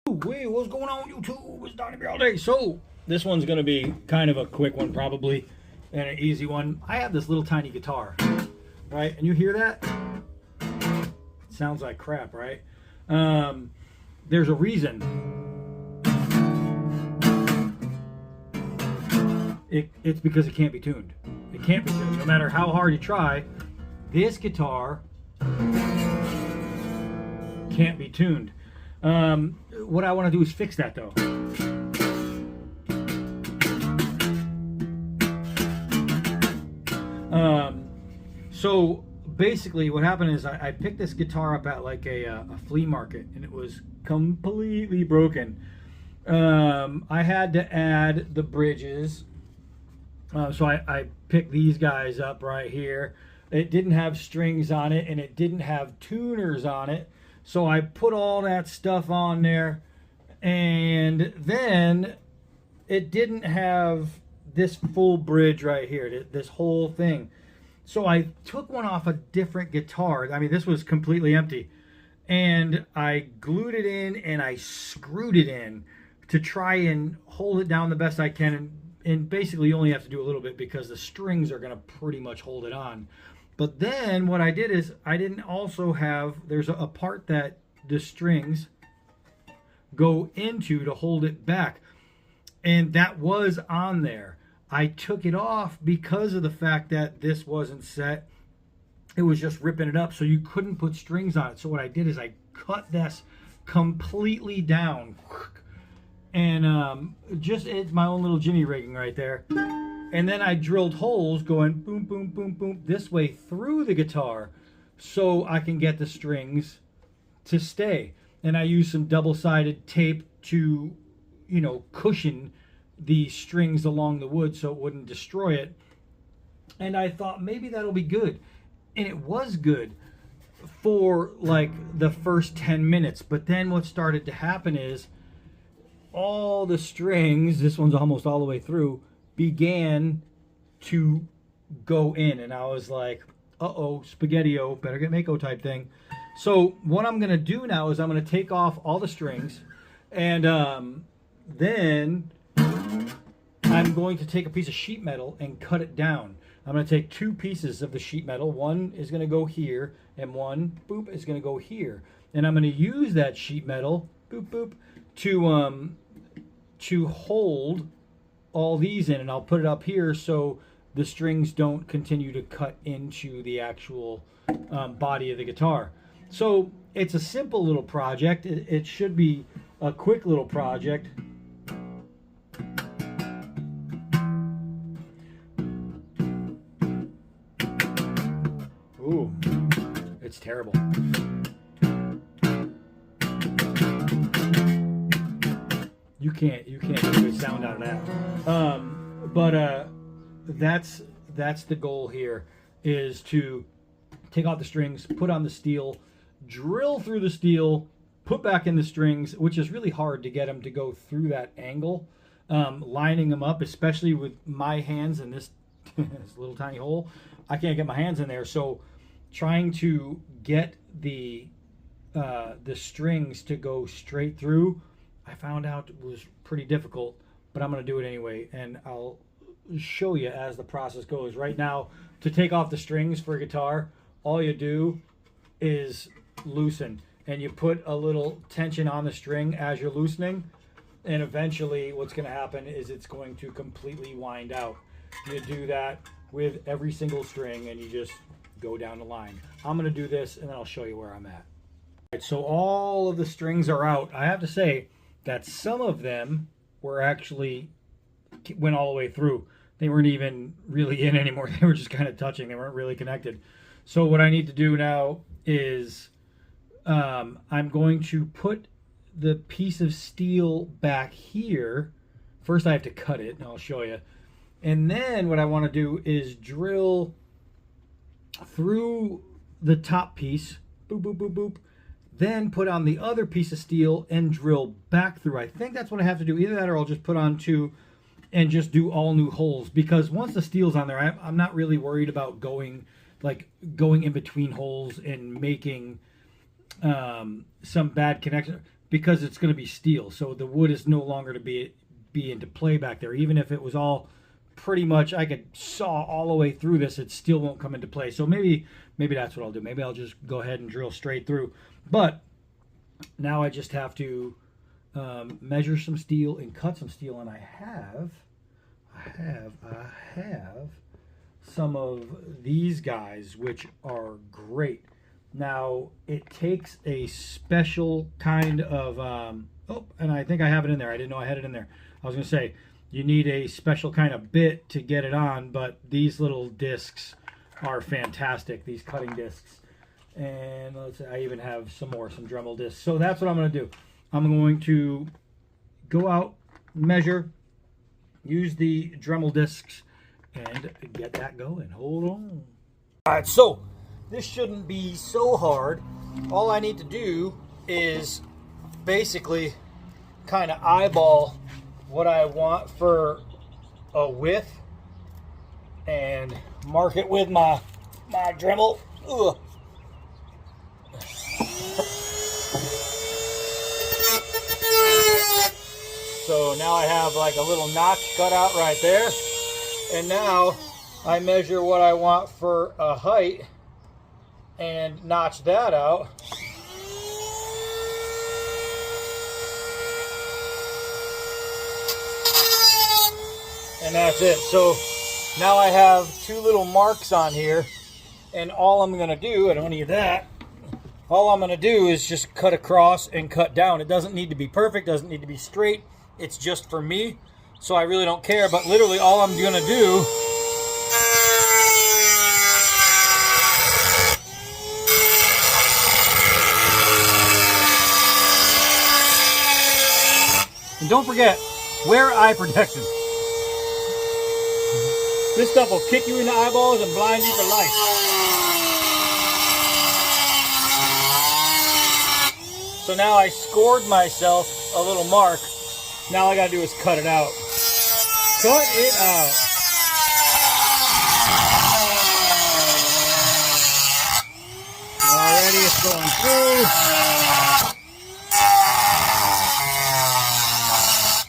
Hey, what's going on YouTube? It's Donnie all day. So this one's gonna be kind of a quick one probably, and an easy one. I have this little tiny guitar, right? And you hear that? It sounds like crap, right? There's a reason. It's because it can't be tuned. It can't be tuned. No matter how hard you try, this guitar can't be tuned. What I want to do is fix that though. So basically what happened is I picked this guitar up at like a flea market, and it was completely broken. I had to add the bridges. So I picked these guys up right here. It didn't have strings on it, and it didn't have tuners on it. So I put all that stuff on there, and then it didn't have this full bridge right here, this whole thing. So I took one off a different guitar. I mean, this was completely empty. And I glued it in and I screwed it in to try and hold it down the best I can. And basically you only have to do a little bit because the strings are going to pretty much hold it on. But then what I did is I didn't also have, there's a part that the strings go into to hold it back. And that was on there. I took it off because of the fact that this wasn't set. It was just ripping it up, so you couldn't put strings on it. So what I did is I cut this completely down. And just, it's my own little jimmy rigging right there. And then I drilled holes going boom, boom, boom, boom, this way through the guitar so I can get the strings to stay. And I used some double-sided tape to, you know, cushion the strings along the wood so it wouldn't destroy it. And I thought maybe that'll be good. And it was good for like the first 10 minutes. But then what started to happen is all the strings, this one's almost all the way through, began to go in. And I was like, uh-oh, spaghetti-o, better get Mako type thing. So what I'm going to do now is I'm going to take off all the strings, and then I'm going to take a piece of sheet metal and cut it down. I'm going to take two pieces of the sheet metal. One is going to go here, and one, boop, is going to go here. And I'm going to use that sheet metal, boop, boop, to hold all these in, and I'll put it up here so the strings don't continue to cut into the actual body of the guitar. So it's a simple little project. It should be a quick little project. Ooh, it's terrible. You can't get a good sound out of that. But that's the goal here, is to take out the strings, put on the steel, drill through the steel, put back in the strings, which is really hard to get them to go through that angle. Lining them up, especially with my hands in this, this little tiny hole, I can't get my hands in there. So trying to get the strings to go straight through, I found out it was pretty difficult, but I'm going to do it anyway, and I'll show you as the process goes. Right now, to take off the strings for a guitar, all you do is loosen, and you put a little tension on the string as you're loosening, and eventually what's going to happen is it's going to completely wind out. You do that with every single string, and you just go down the line. I'm going to do this, and then I'll show you where I'm at. Right, so all of the strings are out. I have to say that some of them were actually went all the way through. They weren't even really in anymore. They were just kind of touching. They weren't really connected. So what I need to do now is I'm going to put the piece of steel back here. First I have to cut it, and I'll show you. And then what I want to do is drill through the top piece, boop, boop, boop, boop, then put on the other piece of steel and drill back through. I think that's what I have to do. Either that or I'll just put on two and just do all new holes, because once the steel's on there, I'm not really worried about going in between holes and making some bad connection. because it's going to be steel. So the wood is no longer to be into play back there. Even if it was all pretty much, I could saw all the way through this, it still won't come into play. So maybe that's what I'll do. Maybe I'll just go ahead and drill straight through. But now I just have to measure some steel and cut some steel, and I have some of these guys, which are great. Now it takes a special kind of oh, and I think I have it in there. I didn't know I had it in there. I was gonna say you need a special kind of bit to get it on, but these little discs are fantastic, these cutting discs. And let's say I even have some Dremel discs. So that's what I'm going to do. I'm going to go out, measure, use the Dremel discs, and get that going. Hold on. All right, so this shouldn't be so hard. All I need to do is basically kind of eyeball what I want for a width and mark it with my Dremel. Ugh. So now I have like a little notch cut out right there, and now I measure what I want for a height and notch that out. And that's it. So now I have two little marks on here, and all I'm going to do, I don't need that, all I'm going to do is just cut across and cut down. It doesn't need to be perfect, doesn't need to be straight. It's just for me, so I really don't care. But literally all I'm going to do and don't forget, wear eye protection. This stuff will kick you in the eyeballs and blind you for life. So now I scored myself a little mark. Now all I gotta do is cut it out. Cut it out. Alrighty, it's going through.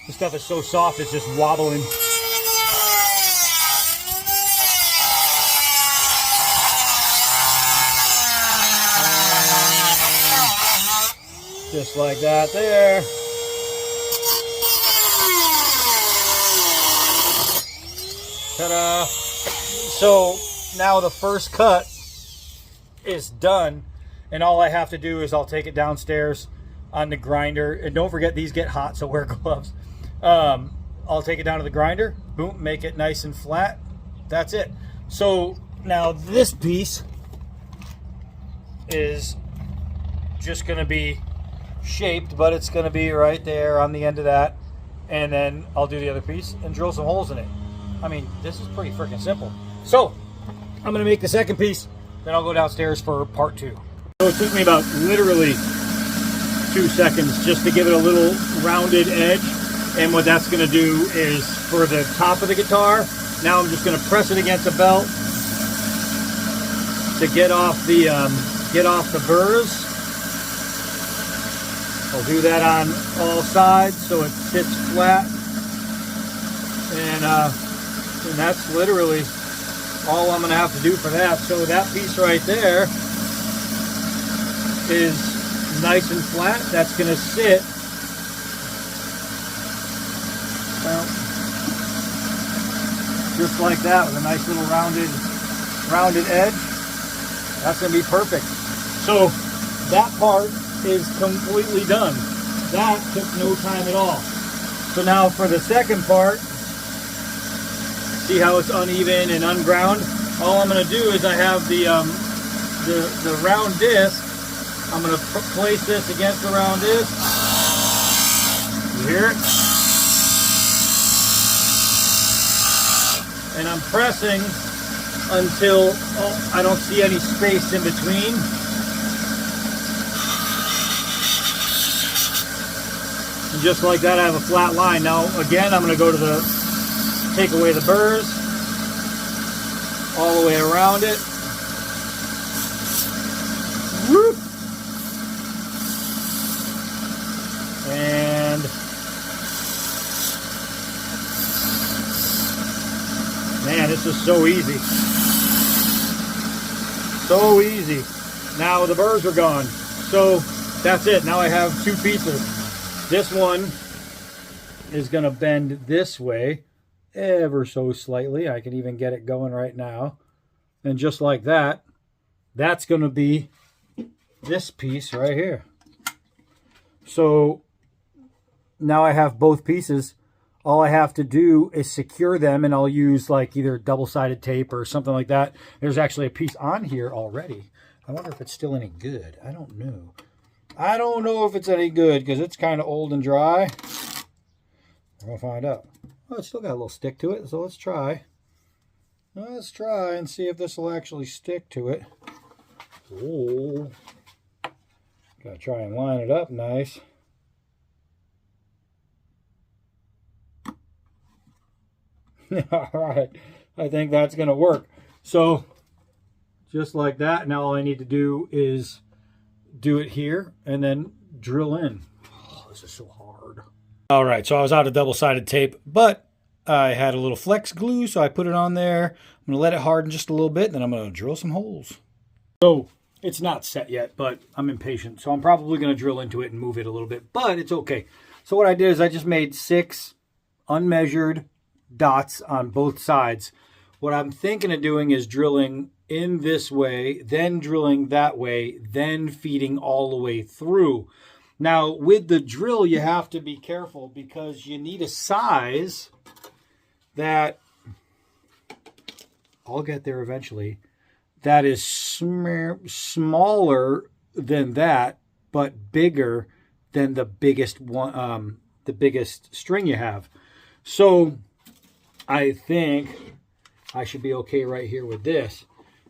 This stuff is so soft, it's just wobbling. Just like that there. Ta-da! So now the first cut is done, and all I have to do is I'll take it downstairs on the grinder. And don't forget, these get hot, so wear gloves. I'll take it down to the grinder, boom, make it nice and flat. That's it. So now this piece is just going to be shaped, but it's going to be right there on the end of that, and then I'll do the other piece and drill some holes in it. I mean, this is pretty freaking simple. So I'm going to make the second piece, then I'll go downstairs for part two. So it took me about literally 2 seconds just to give it a little rounded edge, and what that's going to do is for the top of the guitar, now I'm just going to press it against the belt to get off the burrs. I'll do that on all sides so it sits flat, and that's literally all I'm going to have to do for that. So that piece right there is nice and flat. That's going to sit well, just like that, with a nice little rounded edge. That's going to be perfect. So that part is completely done. That took no time at all. So now for the second part, see how it's uneven and unground? All I'm going to do is I have the round disc. I'm going to place this against the round disc. You hear it? And I'm pressing until I don't see any space in between. And just like that, I have a flat line. Now, again, I'm going to go to take away the burrs, all the way around it. Whoop. and man, this is so easy. So easy. Now the burrs are gone. So that's it. Now I have two pieces. This one is going to bend this way ever so slightly. I can even get it going right now. And just like that, that's going to be this piece right here. So now I have both pieces. All I have to do is secure them, and I'll use like either double-sided tape or something like that. There's actually a piece on here already. I wonder if it's still any good. I don't know. I don't know if it's any good because it's kind of old and dry. We'll find out. Oh, it's still got a little stick to it, so let's try. Let's try and see if this will actually stick to it. Oh, gotta try and line it up nice. All right, I think that's gonna work. So just like that, now all I need to do is do it here and then drill in. Oh, this is so hard. All right, so I was out of double-sided tape, but I had a little flex glue, so I put it on there. I'm gonna let it harden just a little bit, and then I'm gonna drill some holes. So it's not set yet, but I'm impatient, so I'm probably gonna drill into it and move it a little bit, but it's okay. So what I did is I just made 6 unmeasured dots on both sides. What I'm thinking of doing is drilling in this way, then drilling that way, then feeding all the way through. Now with the drill, you have to be careful because you need a size that, I'll get there eventually, that is smaller than that, but bigger than the biggest one, the biggest string you have. So I think I should be okay right here with this.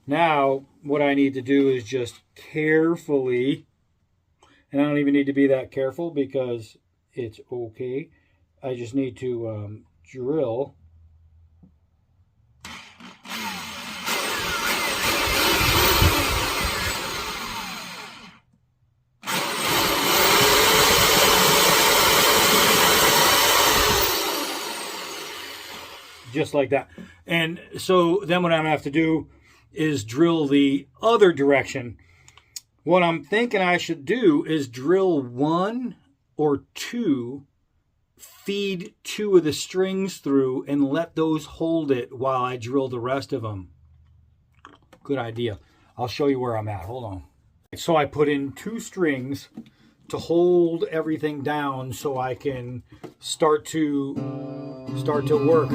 Now, what I need to do is just carefully, and I don't even need to be that careful because it's okay. I just need to drill. Just like that. And so then what I'm going to have to do is drill the other direction. What I'm thinking I should do is drill 1 or 2, feed 2 of the strings through, and let those hold it while I drill the rest of them. Good idea. I'll show you where I'm at. Hold on. So I put in 2 strings to hold everything down so I can start to work.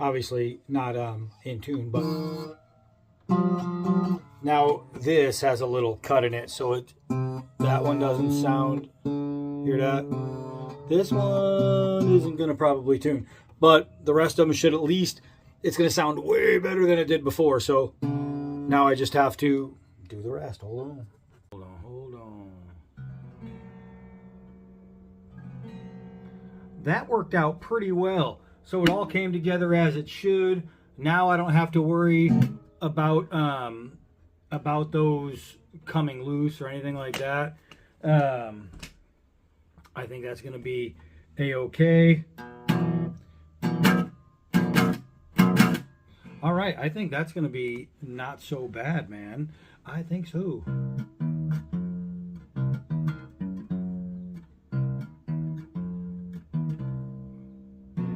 Obviously not in tune, but now this has a little cut in it, so that one doesn't sound, hear that? This one isn't gonna probably tune, but the rest of them should at least, it's gonna sound way better than it did before. So now I just have to do the rest. Hold on. That worked out pretty well. So it all came together as it should. Now I don't have to worry about those coming loose or anything like that. I think that's going to be a-okay. All right, I think that's going to be not so bad, man. I think so.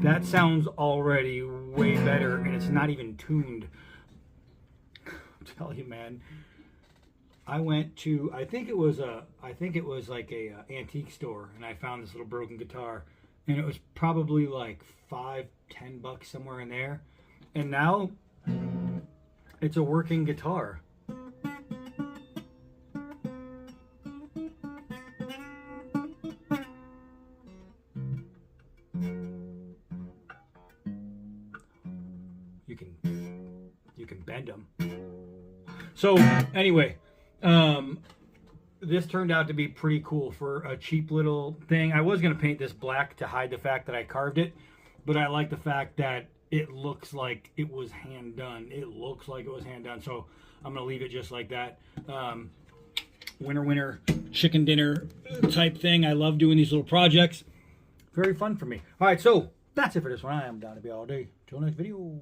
That sounds already way better, and it's not even tuned. I'm telling you, man. I went to, I think it was like a antique store, and I found this little broken guitar, and it was probably like $5-10 somewhere in there, and now it's a working guitar. You can bend them. So anyway, this turned out to be pretty cool for a cheap little thing. I was going to paint this black to hide the fact that I carved it, but I like the fact that it looks like it was hand done. It looks like it was hand done, so I'm going to leave it just like that. Winter chicken dinner type thing. I love doing these little projects. Very fun for me. All right, so that's it for this one. I am Donnie all day. Till next video.